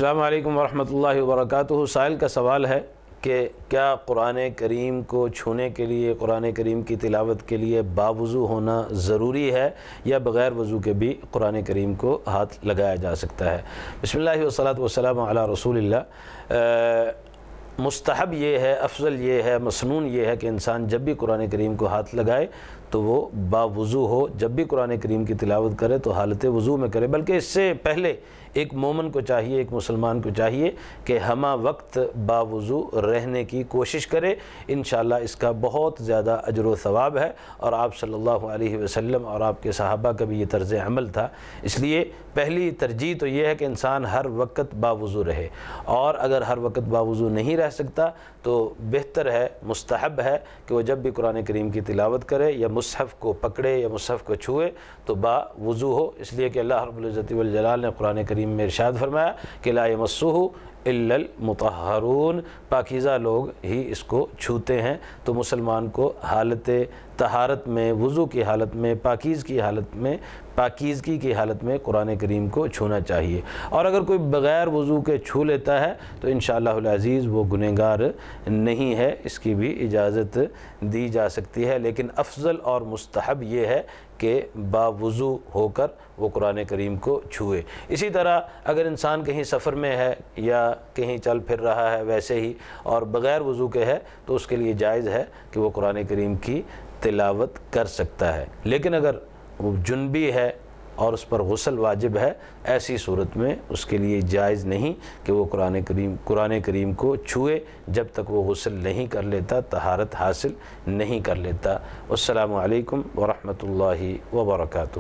السلام علیکم ورحمۃ اللہ وبرکاتہ۔ سائل کا سوال ہے کہ کیا قرآن کریم کو چھونے کے لیے، قرآن کریم کی تلاوت کے لیے باوضو ہونا ضروری ہے یا بغیر وضو کے بھی قرآن کریم کو ہاتھ لگایا جا سکتا ہے؟ بسم اللہ والصلاۃ والسلام علی رسول اللہ۔ مستحب یہ ہے، افضل یہ ہے، مسنون یہ ہے کہ انسان جب بھی قرآن کریم کو ہاتھ لگائے تو وہ باوضو ہو۔ جب بھی قرآن کریم کی تلاوت کرے تو حالت وضو میں کرے، بلکہ اس سے پہلے ایک مومن کو چاہیے، ایک مسلمان کو چاہیے کہ ہمہ وقت باوضو رہنے کی کوشش کرے۔ انشاءاللہ اس کا بہت زیادہ اجر و ثواب ہے، اور آپ صلی اللہ علیہ وسلم اور آپ کے صحابہ کا بھی یہ طرز عمل تھا۔ اس لیے پہلی ترجیح تو یہ ہے کہ انسان ہر وقت باوضو رہے، اور اگر ہر وقت باوضو نہیں رہ سکتا تو بہتر ہے، مستحب ہے کہ وہ جب بھی قرآن کریم کی تلاوت کرے یا مصحف کو پکڑے یا مصحف کو چھوئے تو باوضو ہو، اس لیے کہ اللہ رب العزت والجلال نے قرآن کریم میں ارشاد فرمایا کہ لا یمسہ الا المطہرون، پاکیزہ لوگ ہی اس کو چھوتے ہیں۔ تو مسلمان کو حالت طہارت میں، وضو کی حالت میں، پاکیزگی کی حالت میں قرآن کریم کو چھونا چاہیے، اور اگر کوئی بغیر وضو کے چھو لیتا ہے تو انشاءاللہ العزیز وہ گنہگار نہیں ہے، اس کی بھی اجازت دی جا سکتی ہے، لیکن افضل اور مستحب یہ ہے کہ باوضو ہو کر وہ قرآن کریم کو چھوئے۔ اسی طرح اگر انسان کہیں سفر میں ہے یا کہیں چل پھر رہا ہے ویسے ہی اور بغیر وضو کے ہے تو اس کے لیے جائز ہے کہ وہ قرآن کریم کی تلاوت کر سکتا ہے، لیکن اگر وہ جنبی ہے اور اس پر غسل واجب ہے، ایسی صورت میں اس کے لیے جائز نہیں کہ وہ قرآن کریم کو چھوئے جب تک وہ غسل نہیں کر لیتا، طہارت حاصل نہیں کر لیتا۔ السلام علیکم ورحمۃ اللہ وبرکاتہ۔